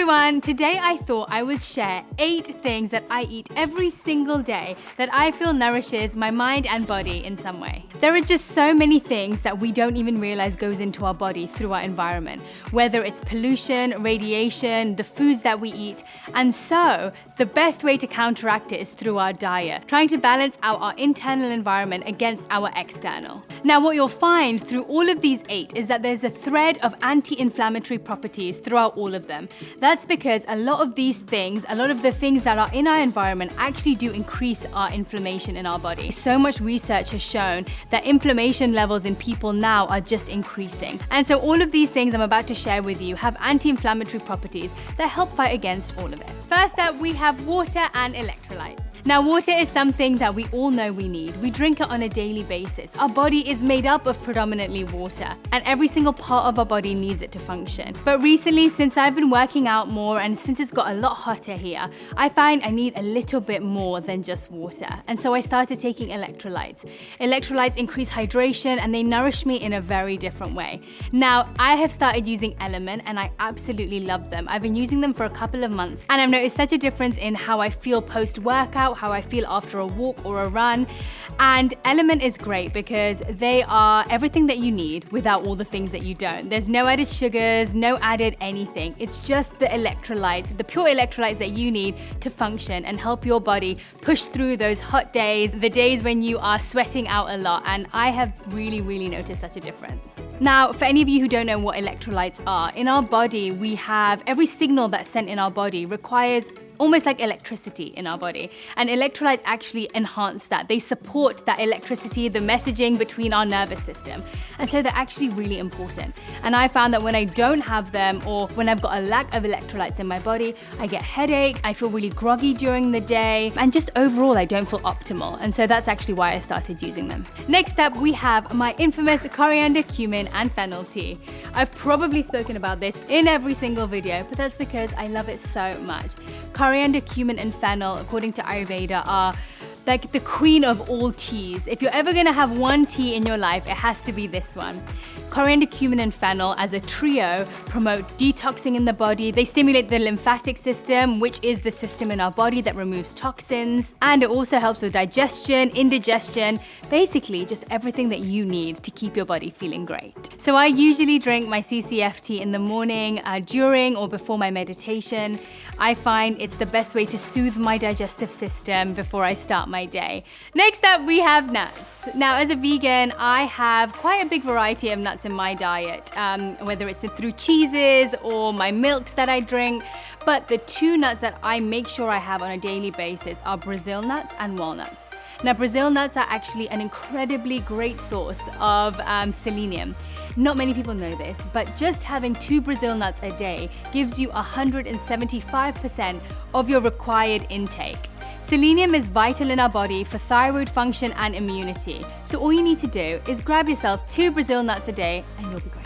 everyone, today I thought I would share 8 things that I eat every single day that I feel nourishes my mind and body in some way. There are just so many things that we don't even realize goes into our body through our environment, whether it's pollution, radiation, the foods that we eat, and so the best way to counteract it is through our diet, trying to balance out our internal environment against our external. Now what you'll find through all of these 8 is that there's a thread of anti-inflammatory properties throughout all of them. That's because a lot of these things, a lot of the things that are in our environment actually do increase our inflammation in our body. So much research has shown that inflammation levels in people now are just increasing. And so all of these things I'm about to share with you have anti-inflammatory properties that help fight against all of it. First up, we have water and electrolytes. Now, water is something that we all know we need. We drink it on a daily basis. Our body is made up of predominantly water, and every single part of our body needs it to function. But recently, since I've been working out more and since it's got a lot hotter here, I find I need a little bit more than just water. And so I started taking electrolytes. Electrolytes increase hydration and they nourish me in a very different way. Now, I have started using LMNT and I absolutely love them. I've been using them for a couple of months and I've noticed such a difference in how I feel post-workout, how I feel after a walk or a run. And LMNT is great because they are everything that you need without all the things that you don't. There's no added sugars, no added anything. It's just the electrolytes, the pure electrolytes that you need to function and help your body push through those hot days, the days when you are sweating out a lot. And I have really noticed such a difference. Now, for any of you who don't know what electrolytes are, in our body, we have every signal that's sent in our body requires almost like electricity in our body. And electrolytes actually enhance that. They support that electricity, the messaging between our nervous system. And so they're actually really important. And I found that when I don't have them or when I've got a lack of electrolytes in my body, I get headaches, I feel really groggy during the day, and just overall I don't feel optimal. And so that's actually why I started using them. Next up, we have my infamous coriander, cumin, and fennel tea. I've probably spoken about this in every single video, but that's because I love it so much. Coriander, cumin, and fennel, according to Ayurveda, are like the queen of all teas. If you're ever gonna have one tea in your life, it has to be this one. Coriander, cumin, and fennel as a trio promote detoxing in the body. They stimulate the lymphatic system, which is the system in our body that removes toxins. And it also helps with digestion, indigestion, basically just everything that you need to keep your body feeling great. So I usually drink my CCF tea in the morning, during or before my meditation. I find it's the best way to soothe my digestive system before I start my day. Next up, we have nuts. Now, as a vegan, I have quite a big variety of nuts in my diet, whether it's through cheeses or my milks that I drink. But the 2 nuts that I make sure I have on a daily basis are Brazil nuts and walnuts. Now, Brazil nuts are actually an incredibly great source of selenium. Not many people know this, but just having 2 Brazil nuts a day gives you 175% of your required intake. Selenium is vital in our body for thyroid function and immunity. So all you need to do is grab yourself 2 Brazil nuts a day and you'll be great.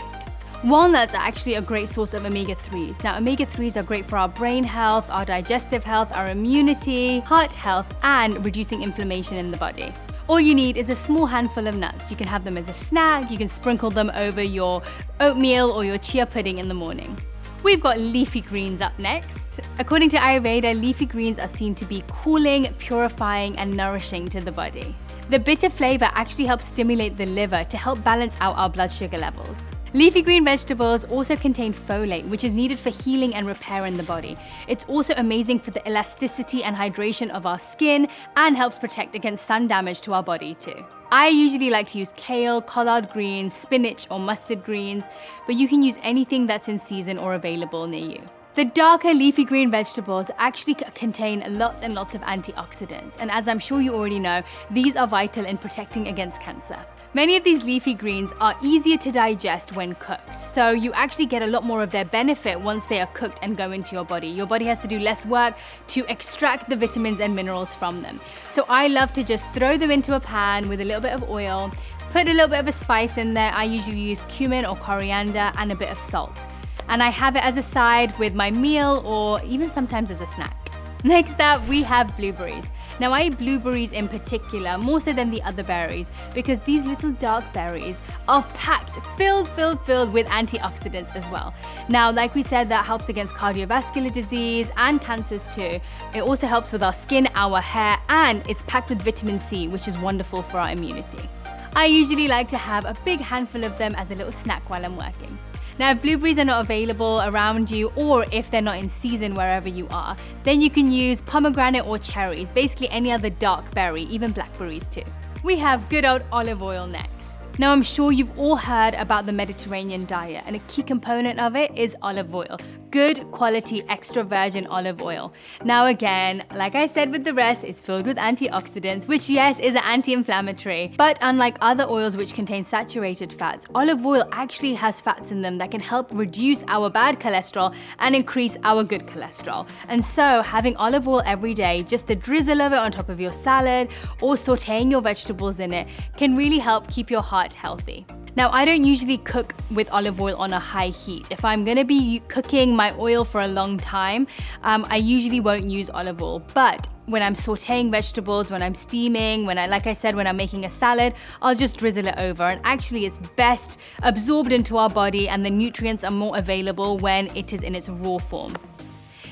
Walnuts are actually a great source of omega-3s. Now, omega-3s are great for our brain health, our digestive health, our immunity, heart health, and reducing inflammation in the body. All you need is a small handful of nuts. You can have them as a snack, you can sprinkle them over your oatmeal or your chia pudding in the morning. We've got leafy greens up next. According to Ayurveda, leafy greens are seen to be cooling, purifying, and nourishing to the body. The bitter flavor actually helps stimulate the liver to help balance out our blood sugar levels. Leafy green vegetables also contain folate, which is needed for healing and repair in the body. It's also amazing for the elasticity and hydration of our skin and helps protect against sun damage to our body too. I usually like to use kale, collard greens, spinach, or mustard greens, but you can use anything that's in season or available near you. The darker leafy green vegetables actually contain lots and lots of antioxidants, and as I'm sure you already know, these are vital in protecting against cancer. Many of these leafy greens are easier to digest when cooked, so you actually get a lot more of their benefit once they are cooked and go into your body. Your body has to do less work to extract the vitamins and minerals from them. So I love to just throw them into a pan with a little bit of oil, put a little bit of a spice in there. I usually use cumin or coriander and a bit of salt. And I have it as a side with my meal or even sometimes as a snack. Next up, we have blueberries. Now I eat blueberries in particular, more so than the other berries, because these little dark berries are packed, filled with antioxidants as well. Now, like we said, that helps against cardiovascular disease and cancers too. It also helps with our skin, our hair, and it's packed with vitamin C, which is wonderful for our immunity. I usually like to have a big handful of them as a little snack while I'm working. Now, if blueberries are not available around you, or if they're not in season wherever you are, then you can use pomegranate or cherries, basically any other dark berry, even blackberries too. We have good old olive oil next. Now, I'm sure you've all heard about the Mediterranean diet, and a key component of it is olive oil. Good quality extra virgin olive oil. Now again, like I said with the rest, it's filled with antioxidants, which yes, is an anti-inflammatory. But unlike other oils which contain saturated fats, olive oil actually has fats in them that can help reduce our bad cholesterol and increase our good cholesterol. And so having olive oil every day, just a drizzle of it on top of your salad or sauteing your vegetables in it, can really help keep your heart healthy. Now, I don't usually cook with olive oil on a high heat. If I'm gonna be cooking my oil for a long time, I usually won't use olive oil. But when I'm sauteing vegetables, when I'm steaming, like I said, when I'm making a salad, I'll just drizzle it over. And actually, it's best absorbed into our body, and the nutrients are more available when it is in its raw form.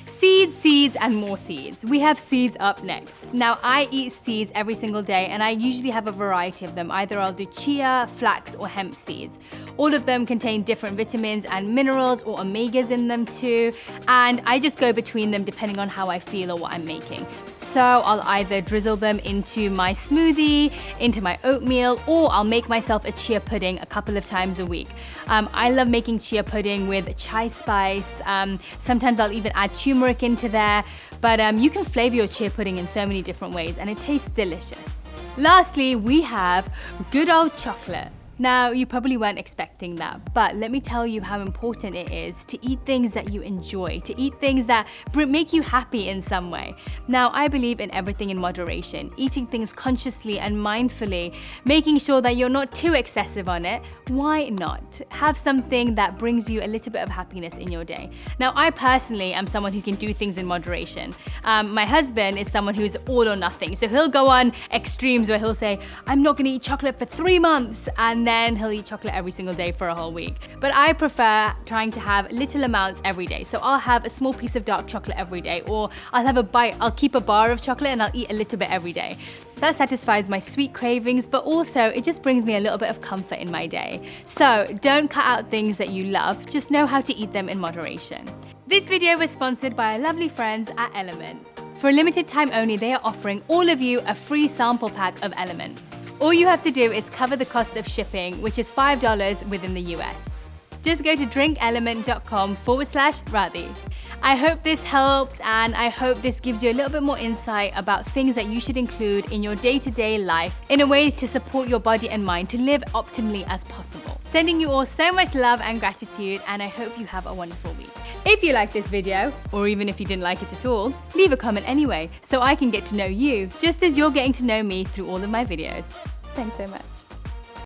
Seeds, and more seeds. We have seeds up next. Now, I eat seeds every single day, and I usually have a variety of them. Either I'll do chia, flax, or hemp seeds. All of them contain different vitamins and minerals or omegas in them too, and I just go between them depending on how I feel or what I'm making. So I'll either drizzle them into my smoothie, into my oatmeal, or I'll make myself a chia pudding a couple of times a week. I love making chia pudding with chai spice. Sometimes I'll even add turmeric into there, but you can flavor your chia pudding in so many different ways, and it tastes delicious. Lastly, we have good old chocolate. Now, you probably weren't expecting that, but let me tell you how important it is to eat things that you enjoy, to eat things that make you happy in some way. Now, I believe in everything in moderation, eating things consciously and mindfully, making sure that you're not too excessive on it. Why not? Have something that brings you a little bit of happiness in your day. Now, I personally am someone who can do things in moderation. My husband is someone who's all or nothing, so he'll go on extremes where he'll say, I'm not gonna eat chocolate for 3 months, and then he'll eat chocolate every single day for a whole week. But I prefer trying to have little amounts every day. So I'll have a small piece of dark chocolate every day, or I'll keep a bar of chocolate and I'll eat a little bit every day. That satisfies my sweet cravings, but also it just brings me a little bit of comfort in my day. So don't cut out things that you love, just know how to eat them in moderation. This video was sponsored by our lovely friends at LMNT. For a limited time only, they are offering all of you a free sample pack of LMNT. All you have to do is cover the cost of shipping, which is $5 within the US. Just go to drinklmnt.com/Radhi. I hope this helped, and I hope this gives you a little bit more insight about things that you should include in your day-to-day life in a way to support your body and mind to live optimally as possible. Sending you all so much love and gratitude, and I hope you have a wonderful week. If you liked this video, or even if you didn't like it at all, leave a comment anyway, so I can get to know you just as you're getting to know me through all of my videos. Thanks so much.